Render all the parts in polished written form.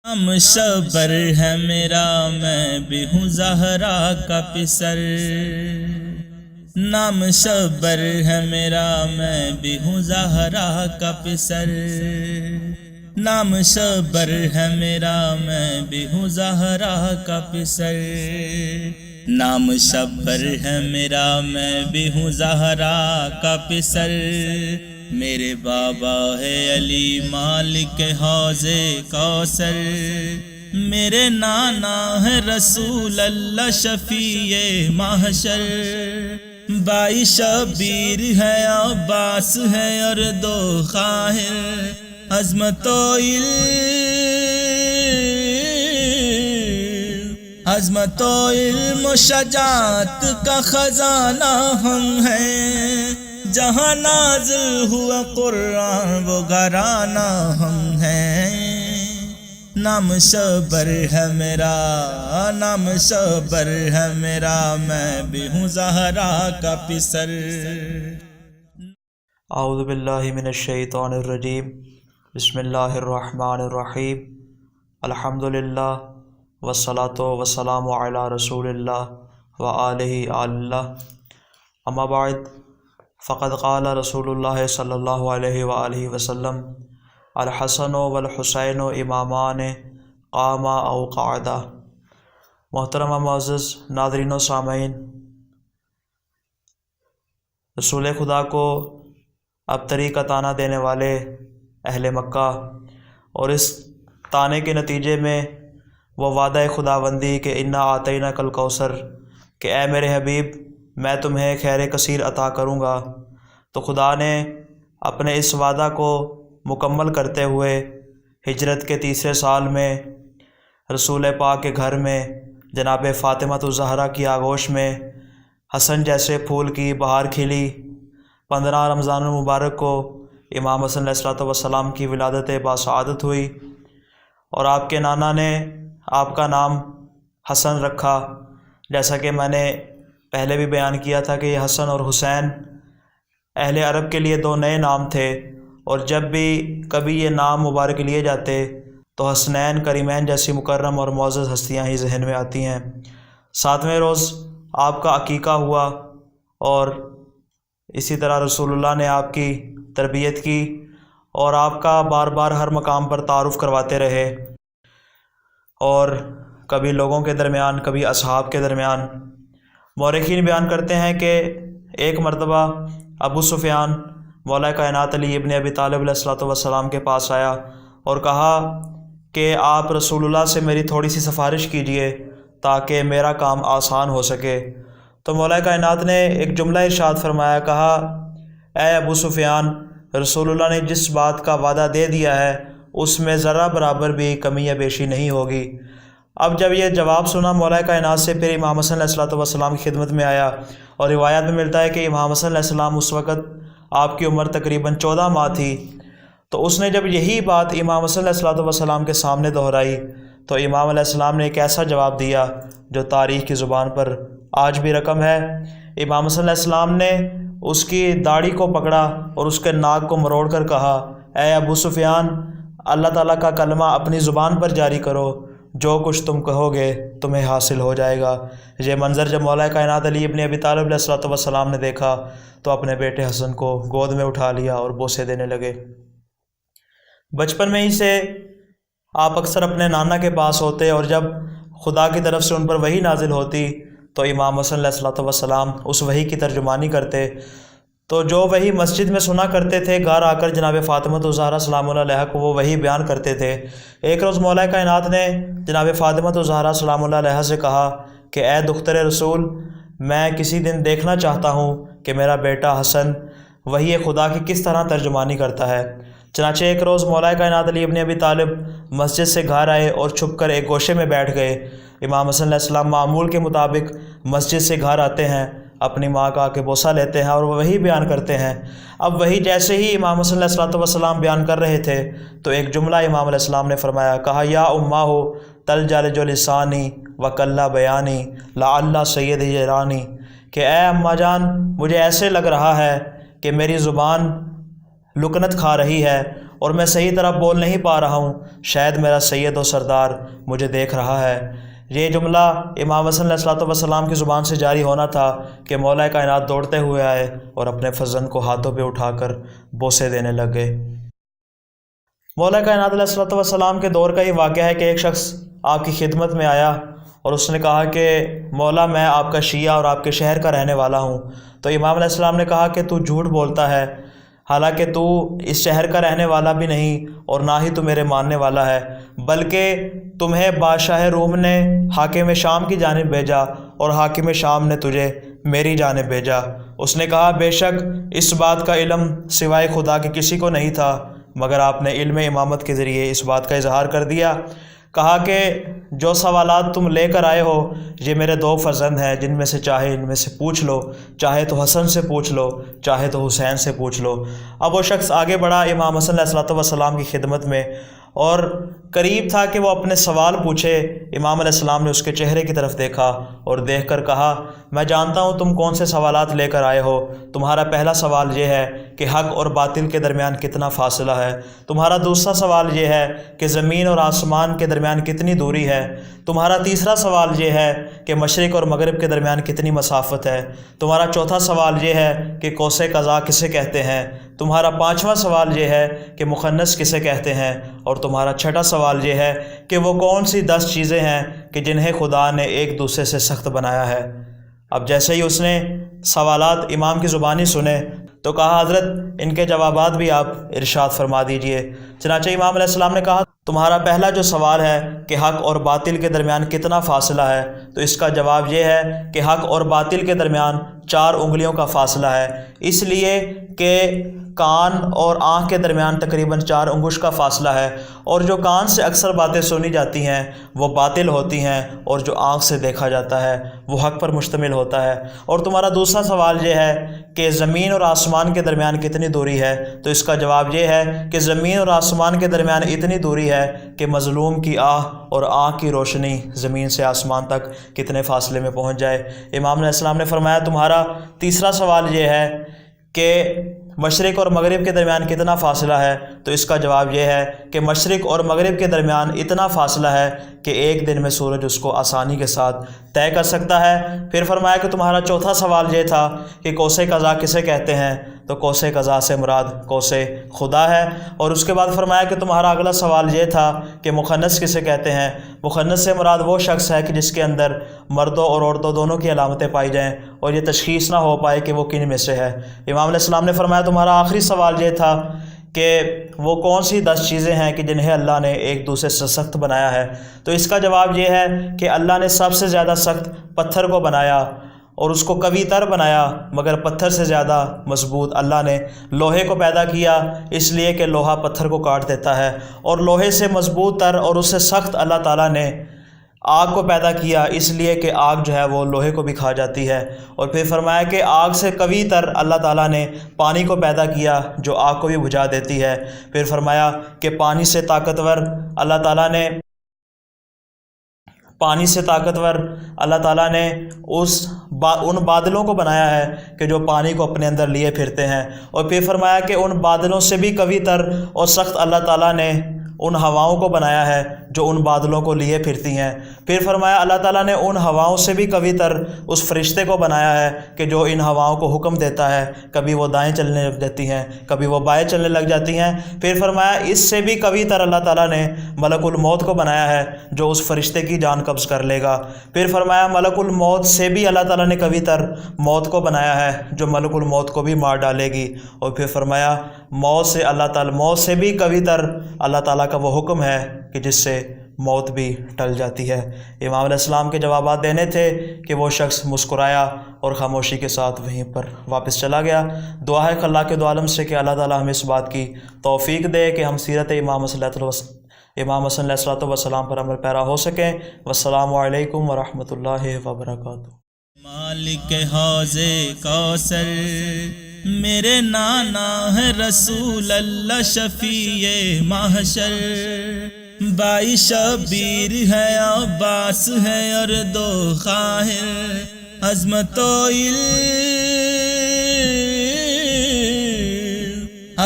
نام شبر ہے میرا، میں بھی ہوں زہرا کا پسر۔ نام شبر ہے میرا، میں بھی ہوں زہرا کا پسر۔ نام شبر ہے میرا، میں بھی ہوں زہرا کا پسر۔ نام شبر ہے میرا، میں بھی ہوں زہرا کا پسر۔ میرے بابا ہے علی مالک حوض کوثر۔ میرے نانا ہے رسول اللہ شفیع محشر۔ بائی شبیر ہے عباس ہے اور دو خاہر۔ عظمت و علم و شجاعت کا خزانہ ہم ہیں۔ جہاں نازل ہوا قرآن وہ گھرانہ ہم ہیں۔ نام شبر ہے میرا، نام شبر ہے میرا، میں بھی ہوں زہرا کا پسر۔ اعوذ باللہ من الشیطان الرجیم، بسم اللہ الرحمن الرحیم۔ الحمدللہ والصلاۃ والسلام علی رسول اللہ وآلہ اللہ، اما بعد، فقد قال رسول اللہ صلی اللہ علیہ وآلہ وسلم: الحسن والحسین امامان قاما او قعدا۔ محترم معزز ناظرین و سامعین، رسول خدا کو ابتری کا طعنہ دینے والے اہل مکہ اور اس طعنے کے نتیجے میں وہ وعدہ خداوندی کہ انا آتیناک الکوثر، کہ اے میرے حبیب میں تمہیں خیر کثیر عطا کروں گا، تو خدا نے اپنے اس وعدہ کو مکمل کرتے ہوئے ہجرت کے تیسرے سال میں رسول پاک کے گھر میں جناب فاطمۃ الزہرا کی آغوش میں حسن جیسے پھول کی بہار کھلی۔ 15 رمضان المبارک کو امام حسن علیہ السلام کی ولادت باسعادت ہوئی اور آپ کے نانا نے آپ کا نام حسن رکھا۔ جیسا کہ میں نے پہلے بھی بیان کیا تھا کہ یہ حسن اور حسین اہل عرب کے لیے دو نئے نام تھے، اور جب بھی کبھی یہ نام مبارک لیے جاتے تو حسنین کریمین جیسی مکرم اور معزز ہستیاں ہی ذہن میں آتی ہیں۔ 7ویں روز آپ کا عقیقہ ہوا اور اسی طرح رسول اللہ نے آپ کی تربیت کی اور آپ کا بار بار ہر مقام پر تعارف کرواتے رہے، اور کبھی لوگوں کے درمیان کبھی اصحاب کے درمیان۔ مورخین بیان کرتے ہیں کہ ایک مرتبہ ابو سفیان مولا کائنات علی ابن ابی طالب علیہ السلام کے پاس آیا اور کہا کہ آپ رسول اللہ سے میری تھوڑی سی سفارش کیجئے تاکہ میرا کام آسان ہو سکے۔ تو مولا کائنات نے ایک جملہ ارشاد فرمایا، کہا اے ابو سفیان، رسول اللہ نے جس بات کا وعدہ دے دیا ہے اس میں ذرہ برابر بھی کمی یا بیشی نہیں ہوگی۔ اب جب یہ جواب سنا مولا کائنات سے، پھر امام حسن علیہ السلام کی خدمت میں آیا، اور روایات میں ملتا ہے کہ امام حسن علیہ السلام اس وقت آپ کی عمر تقریباً 14 ماہ تھی۔ تو اس نے جب یہی بات امام حسن علیہ السلام کے سامنے دہرائی تو امام علیہ السلام نے ایک ایسا جواب دیا جو تاریخ کی زبان پر آج بھی رقم ہے۔ امام حسن علیہ السلام نے اس کی داڑھی کو پکڑا اور اس کے ناک کو مروڑ کر کہا، اے ابو سفیان، اللہ تعالیٰ کا کلمہ اپنی زبان پر جاری کرو، جو کچھ تم کہو گے تمہیں حاصل ہو جائے گا۔ یہ منظر جب مولا کائنات علی ابن ابی طالب علیہ السلام نے دیکھا تو اپنے بیٹے حسن کو گود میں اٹھا لیا اور بوسے دینے لگے۔ بچپن میں ہی سے آپ اکثر اپنے نانا کے پاس ہوتے، اور جب خدا کی طرف سے ان پر وحی نازل ہوتی تو امام حسن علیہ السلام اس وحی کی ترجمانی کرتے۔ تو جو وحی مسجد میں سنا کرتے تھے، گھر آ کر جناب فاطمۃ الزہرا سلام اللہ علیہا کو وہ وحی بیان کرتے تھے۔ ایک روز مولا کائنات نے جناب فاطمۃ الزہرا سلام اللہ علیہا سے کہا کہ اے دختر رسول، میں کسی دن دیکھنا چاہتا ہوں کہ میرا بیٹا حسن وحی خدا کی کس طرح ترجمانی کرتا ہے۔ چنانچہ ایک روز مولا کائنات علی ابن ابی طالب مسجد سے گھر آئے اور چھپ کر ایک گوشے میں بیٹھ گئے۔ امام حسن علیہ السلام معمول کے مطابق مسجد سے گھر آتے ہیں، اپنی ماں کا کے بوسہ لیتے ہیں اور وہی بیان کرتے ہیں۔ اب وہی جیسے ہی امام حسن علیہ السلام بیان کر رہے تھے تو ایک جملہ امام علیہ السلام نے فرمایا، کہا یا اماں ہو تلجلج لسانی وکلا بیانی لعل سید جرانی، کہ اے اماں جان، مجھے ایسے لگ رہا ہے کہ میری زبان لکنت کھا رہی ہے اور میں صحیح طرح بول نہیں پا رہا ہوں، شاید میرا سید و سردار مجھے دیکھ رہا ہے۔ یہ جملہ امام حسن علیہ الصلوۃ والسلام کی زبان سے جاری ہونا تھا کہ مولا کائنات دوڑتے ہوئے آئے اور اپنے فرزند کو ہاتھوں پہ اٹھا کر بوسے دینے لگ گئے۔ مولا کائنات علیہ الصلوۃ والسلام کے دور کا یہ واقعہ ہے کہ ایک شخص آپ کی خدمت میں آیا اور اس نے کہا کہ مولا میں آپ کا شیعہ اور آپ کے شہر کا رہنے والا ہوں۔ تو امام علیہ السلام نے کہا کہ تو جھوٹ بولتا ہے، حالانکہ تو اس شہر کا رہنے والا بھی نہیں اور نہ ہی تو میرے ماننے والا ہے، بلکہ تمہیں بادشاہ روم نے حاکم شام کی جانب بھیجا اور حاکم شام نے تجھے میری جانب بھیجا۔ اس نے کہا بے شک اس بات کا علم سوائے خدا کے کسی کو نہیں تھا، مگر آپ نے علم امامت کے ذریعے اس بات کا اظہار کر دیا۔ کہا کہ جو سوالات تم لے کر آئے ہو یہ میرے دو فرزند ہیں، جن میں سے چاہے ان میں سے پوچھ لو، چاہے تو حسن سے پوچھ لو، چاہے تو حسین سے پوچھ لو۔ اب وہ شخص آگے بڑھا امام حسن علیہ الصلوۃ والسلام کی خدمت میں اور قریب تھا کہ وہ اپنے سوال پوچھے۔ امام علیہ السلام نے اس کے چہرے کی طرف دیکھا اور دیکھ کر کہا میں جانتا ہوں تم کون سے سوالات لے کر آئے ہو۔ تمہارا پہلا سوال یہ ہے کہ حق اور باطل کے درمیان کتنا فاصلہ ہے۔ تمہارا دوسرا سوال یہ ہے کہ زمین اور آسمان کے درمیان کتنی دوری ہے۔ تمہارا تیسرا سوال یہ ہے کہ مشرق اور مغرب کے درمیان کتنی مسافت ہے۔ تمہارا چوتھا سوال یہ ہے کہ قوس قزح کسے کہتے ہیں۔ تمہارا پانچواں سوال یہ ہے کہ مخنث کسے کہتے ہیں، اور تمہارا چھٹا سوال یہ ہے کہ وہ کون سی 10 چیزیں ہیں کہ جنہیں خدا نے ایک دوسرے سے سخت بنایا ہے۔ اب جیسے ہی اس نے سوالات امام کی زبانی سنے تو کہا حضرت ان کے جوابات بھی آپ ارشاد فرما دیجئے۔ چنانچہ امام علیہ السلام نے کہا تمہارا پہلا جو سوال ہے کہ حق اور باطل کے درمیان کتنا فاصلہ ہے، تو اس کا جواب یہ ہے کہ حق اور باطل کے درمیان 4 انگلیوں کا فاصلہ ہے، اس لیے کہ کان اور آنکھ کے درمیان تقریباً 4 انگش کا فاصلہ ہے، اور جو کان سے اکثر باتیں سنی جاتی ہیں وہ باطل ہوتی ہیں، اور جو آنکھ سے دیکھا جاتا ہے وہ حق پر مشتمل ہوتا ہے۔ اور تمہارا دوسرا سوال یہ ہے کہ زمین اور آسمان کے درمیان کتنی دوری ہے، تو اس کا جواب یہ ہے کہ زمین اور آسمان کے درمیان اتنی دوری ہے کہ مظلوم کی آہ اور آنکھ کی روشنی زمین سے آسمان تک کتنے فاصلے میں پہنچ جائے۔ امام علیہ السلام نے فرمایا تمہارا تیسرا سوال یہ ہے کہ مشرق اور مغرب کے درمیان کتنا فاصلہ ہے، تو اس کا جواب یہ ہے کہ مشرق اور مغرب کے درمیان اتنا فاصلہ ہے کہ ایک دن میں سورج اس کو آسانی کے ساتھ طے کر سکتا ہے۔ پھر فرمایا کہ تمہارا چوتھا سوال یہ تھا کہ قوس قزح کسے کہتے ہیں، تو قوس قزح سے مراد قوس خدا ہے۔ اور اس کے بعد فرمایا کہ تمہارا اگلا سوال یہ تھا کہ مخنث کسے کہتے ہیں۔ مخنث سے مراد وہ شخص ہے کہ جس کے اندر مردوں اور عورتوں دونوں کی علامتیں پائی جائیں اور یہ تشخیص نہ ہو پائے کہ وہ کن میں سے ہے۔ امام علیہ السلام نے فرمایا تمہارا آخری سوال یہ تھا کہ وہ کون سی 10 چیزیں ہیں کہ جنہیں اللہ نے ایک دوسرے سے سخت بنایا ہے، تو اس کا جواب یہ ہے کہ اللہ نے سب سے زیادہ سخت پتھر کو بنایا اور اس کو قوی تر بنایا، مگر پتھر سے زیادہ مضبوط اللہ نے لوہے کو پیدا کیا، اس لیے کہ لوہا پتھر کو کاٹ دیتا ہے، اور لوہے سے مضبوط تر اور اس سے سخت اللہ تعالیٰ نے آگ کو پیدا کیا، اس لیے کہ آگ جو ہے وہ لوہے کو بھی کھا جاتی ہے۔ اور پھر فرمایا کہ آگ سے قوی تر اللہ تعالیٰ نے پانی کو پیدا کیا جو آگ کو بھی بجھا دیتی ہے۔ پھر فرمایا کہ پانی سے طاقتور اللہ تعالیٰ نے ان بادلوں کو بنایا ہے کہ جو پانی کو اپنے اندر لیے پھرتے ہیں۔ اور پھر فرمایا کہ ان بادلوں سے بھی قوی تر اور سخت اللہ تعالیٰ نے ان ہواؤں کو بنایا ہے جو ان بادلوں کو لیے پھرتی ہیں۔ پھر فرمایا اللہ تعالیٰ نے ان ہواؤں سے بھی قوی تر اس فرشتے کو بنایا ہے کہ جو ان ہواؤں کو حکم دیتا ہے، کبھی وہ دائیں چلنے لگ جاتی ہیں، کبھی وہ بائیں چلنے لگ جاتی ہیں۔ پھر فرمایا اس سے بھی قوی تر اللہ تعالیٰ نے ملک الموت کو بنایا ہے جو اس فرشتے کی جان قبض کر لے گا۔ پھر فرمایا ملک الموت سے بھی اللہ تعالیٰ نے قوی تر موت کو بنایا ہے جو ملک الموت کو بھی مار ڈالے گی۔ اور پھر فرمایا موت سے بھی قوی تر اللہ تعالیٰ کا وہ حکم ہے کہ جس سے موت بھی ٹل جاتی ہے۔ امام علیہ السلام کے جوابات دینے تھے کہ وہ شخص مسکرایا اور خاموشی کے ساتھ وہیں پر واپس چلا گیا۔ دعا ہے اللہ کے دو عالم سے کہ اللہ تعالیٰ ہمیں اس بات کی توفیق دے کہ ہم سیرت امام حسن علیہ السلام پر عمل پیرا ہو سکیں۔ والسلام علیکم ورحمۃ اللہ وبرکاتہ۔ مالک حوض کوثر میرے نانا ہے رسول اللہ شفیع محشر، بائی شبیر ہے عباس ہے اور 2 خاہر،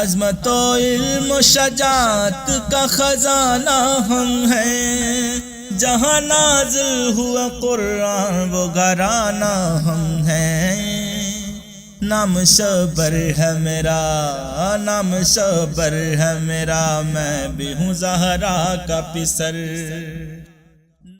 عظمت و علم و شجاعت کا خزانہ ہم ہیں، جہاں نازل ہوا قرآن وہ گھرانہ ہم ہیں۔ نام صبر ہے میرا، نام صبر ہے میرا، میں بھی ہوں زہرا کا پسر۔